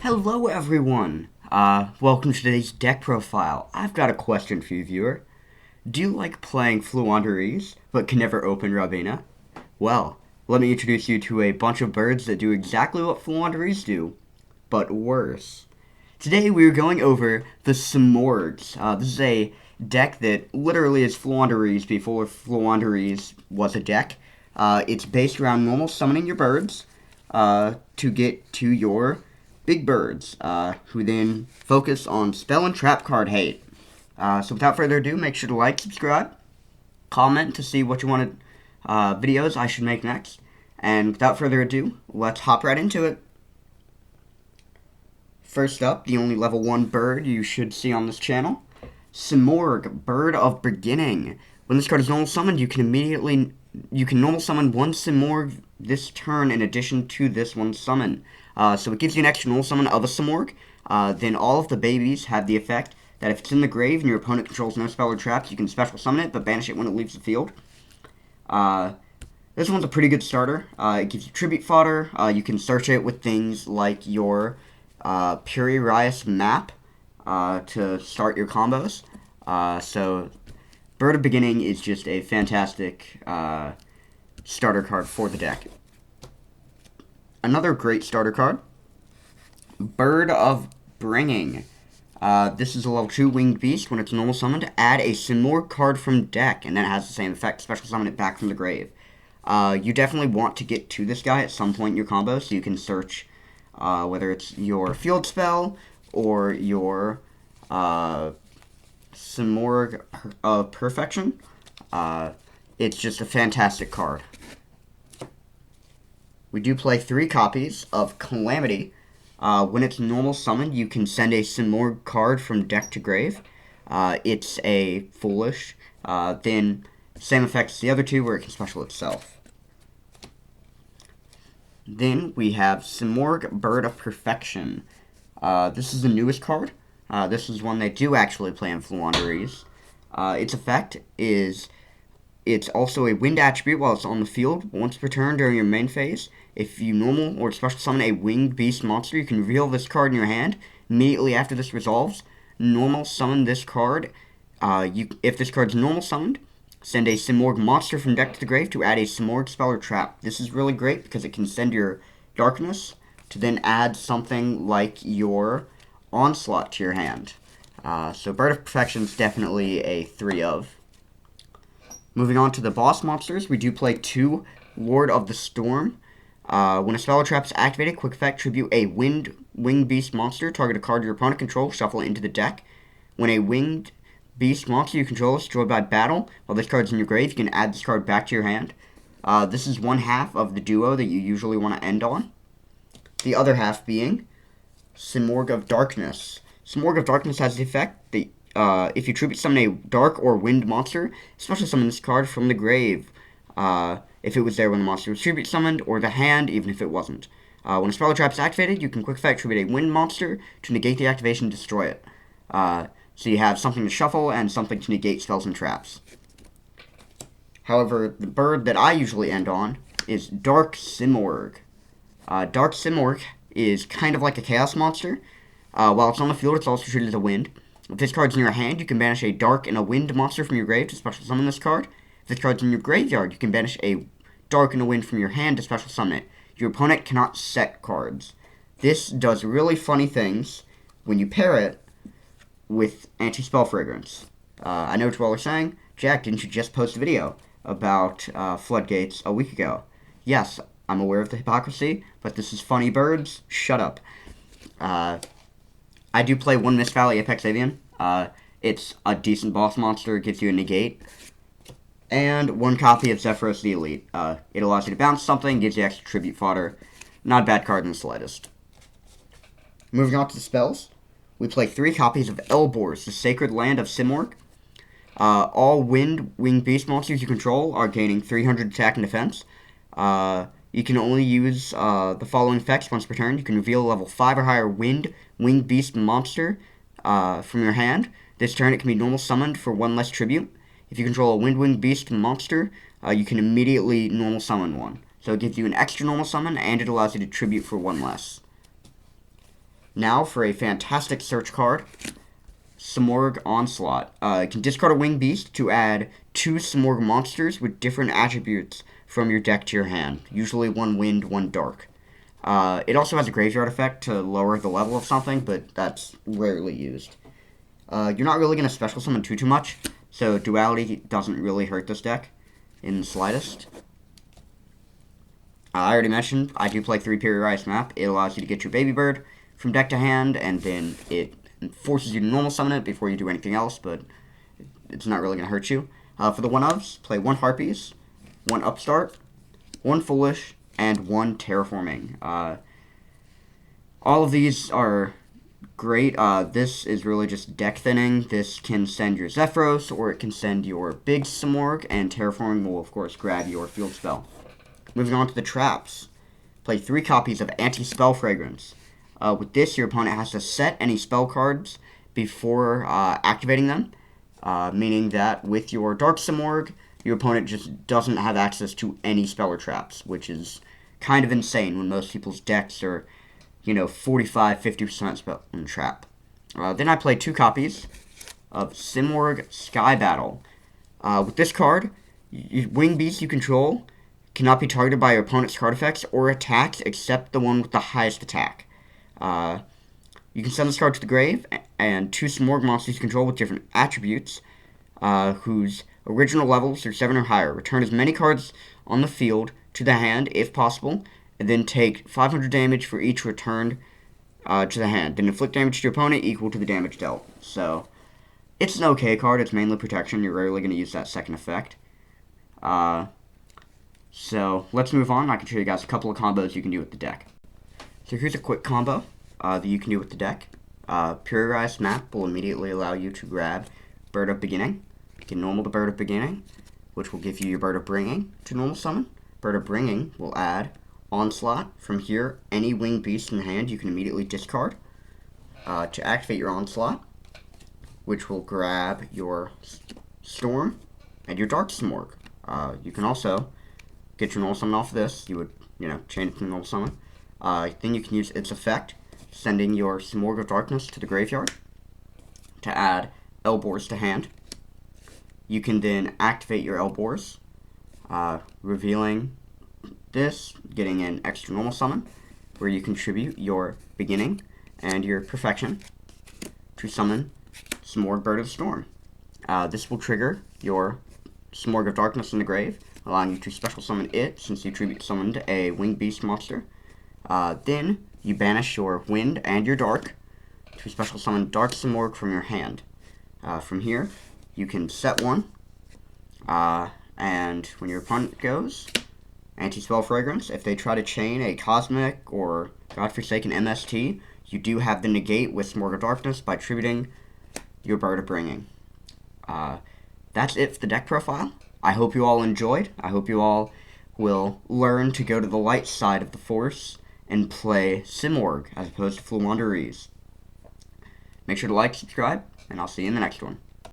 Hello everyone! Welcome to today's deck profile. I've got a question for you, viewer. Do you like playing Fluanderies, but can never open Rabina? Well, let me introduce you to a bunch of birds that do exactly what Fluanderies do, but worse. Today we are going over the Simorghs. This is a deck that literally is Fluanderies before Fluanderies was a deck. It's based around normal summoning your birds to get to your big birds, who then focus on spell and trap card hate. So without further ado, make sure to like, subscribe, comment to see what you wanted videos I should make next. And without further ado, let's hop right into it. First up, the only level 1 bird you should see on this channel, Simorgh, Bird of Beginning. When this card is normal summoned, you can normal summon one Simorgh this turn in addition to this one summon. So it gives you an extra normal summon of a Simorgh. Then all of the babies have the effect that if it's in the grave and your opponent controls no spell or traps, you can special summon it, but banish it when it leaves the field. This one's a pretty good starter. It gives you tribute fodder. You can search it with things like your Puri-Rias map to start your combos. So Bird of Beginning is just a fantastic starter card for the deck. Another great starter card, Bird of Bringing. This is a level 2 winged beast. When it's normal summoned, add a Simorgh card from deck, and then it has the same effect, special summon it back from the grave. You definitely want to get to this guy at some point in your combo, so you can search whether it's your field spell or your Simorgh of Perfection. It's just a fantastic card. We do play 3 copies of Calamity. When it's normal summoned, you can send a Simorgh card from deck to grave. It's a Foolish. Then, same effect as the other 2, where it can special itself. Then we have Simorgh, Bird of Perfection. This is the newest card. This is one they do actually play in Fluanderies. Its effect is it's also a wind attribute while it's on the field. Once per turn during your main phase, if you normal or special summon a winged beast monster, you can reveal this card in your hand. Immediately after this resolves, normal summon this card. If this card's normal summoned, send a Simorgh monster from deck to the grave to add a Simorgh spell or trap. This is really great because it can send your Darkness to then add something like your Onslaught to your hand. So Bird of Perfection is definitely a 3 of. Moving on to the boss monsters, we do play 2 Lord of the Storm. When a spell or trap is activated, quick effect, tribute a winged beast monster, target a card your opponent controls, shuffle it into the deck. When a winged beast monster you control is destroyed by battle, while this card is in your grave, you can add this card back to your hand. This is one half of the duo that you usually want to end on. The other half being Simorgh of Darkness. Simorgh of Darkness has the effect that if you tribute summon a dark or wind monster, special summon this card from the grave. If it was there when the monster was tribute summoned, or the hand, even if it wasn't. When a spell or trap is activated, you can quick effect tribute a wind monster to negate the activation and destroy it. So you have something to shuffle and something to negate spells and traps. However, the bird that I usually end on is Dark Simorgh. Dark Simorgh is kind of like a chaos monster. While it's on the field, it's also treated as a wind. If this card's in your hand, you can banish a dark and a wind monster from your grave to special summon this card. If this card's in your graveyard, you can banish a dark and a wind from your hand to special summon it. Your opponent cannot set cards. This does really funny things when you pair it with Anti-Spell Fragrance. I know what you all are saying. Jack, didn't you just post a video about floodgates a week ago? Yes, I'm aware of the hypocrisy, but this is funny birds. Shut up. I do play 1 Mist Valley Apex Avian. It's a decent boss monster. It gives you a negate. And 1 copy of Zephyros the Elite. It allows you to bounce something, gives you extra tribute fodder. Not a bad card in the slightest. Moving on to the spells. We play 3 copies of Elborz, the Sacred Land of Simorgh. All winged beast monsters you control are gaining 300 attack and defense. You can only use the following effects once per turn. You can reveal a level 5 or higher winged beast monster from your hand. This turn it can be normal summoned for 1 less tribute. If you control a winged beast monster, you can immediately normal summon one. So it gives you an extra normal summon, and it allows you to tribute for 1 less. Now for a fantastic search card, Simorgh Onslaught. You can discard a winged beast to add 2 Simorgh monsters with different attributes from your deck to your hand. Usually 1 wind, 1 dark. It also has a graveyard effect to lower the level of something, but that's rarely used. You're not really going to special summon too much, so duality doesn't really hurt this deck in the slightest. I already mentioned, I do play 3 Periodic Map. It allows you to get your baby bird from deck to hand, and then it forces you to normal summon it before you do anything else, but it's not really going to hurt you. For the 1-ofs, play 1 Harpies, 1 Upstart, 1 Foolish, and 1 Terraforming. All of these are great. This is really just deck thinning. This can send your Zephyros, or it can send your big Simorgh, and Terraforming will, of course, grab your field spell. Moving on to the traps. Play 3 copies of Anti-Spell Fragrance. With this, your opponent has to set any spell cards before activating them, meaning that with your Dark Simorgh, your opponent just doesn't have access to any spell or traps, which is kind of insane when most people's decks are, 45-50% spell and trap. Then I play 2 copies of Simorgh Sky Battle. With this card, wing beasts you control cannot be targeted by your opponent's card effects or attacks except the one with the highest attack. You can send this card to the grave, and 2 Simorgh monsters you control with different attributes, whose original levels are 7 or higher. Return as many cards on the field to the hand, if possible, and then take 500 damage for each returned to the hand. Then inflict damage to your opponent equal to the damage dealt. So, it's an okay card. It's mainly protection. You're rarely going to use that second effect. So, let's move on. I can show you guys a couple of combos you can do with the deck. So here's a quick combo that you can do with the deck. Periodized Map will immediately allow you to grab Bird of Beginning. You can normal to Bird of Beginning, which will give you your Bird of Bringing to normal summon. Bird of Bringing will add Onslaught. From here, any winged beast in hand you can immediately discard to activate your Onslaught, which will grab your Storm and your Dark Simorgh. You can also get your normal summon off of this. You would, chain it to normal summon. Then you can use its effect, sending your Simorgh of Darkness to the graveyard to add Elboars to hand. You can then activate your Elboars, revealing this, getting an extra normal summon, where you contribute your Beginning and your Perfection to summon Simorgh Bird of Storm. This will trigger your Simorgh of Darkness in the grave, allowing you to special summon it since you tribute summoned a winged beast monster. Then you banish your Wind and your Dark to special summon Dark Simorgh from your hand. From here, you can set 1, and when your opponent goes, Anti-Spell Fragrance. If they try to chain a Cosmic or Godforsaken MST, you do have the negate with Simorgh of Darkness by tributing your Bird of Bringing. That's it for the deck profile. I hope you all enjoyed. I hope you all will learn to go to the light side of the Force and play Simorgh as opposed to Floowandereeze. Make sure to like, subscribe, and I'll see you in the next one.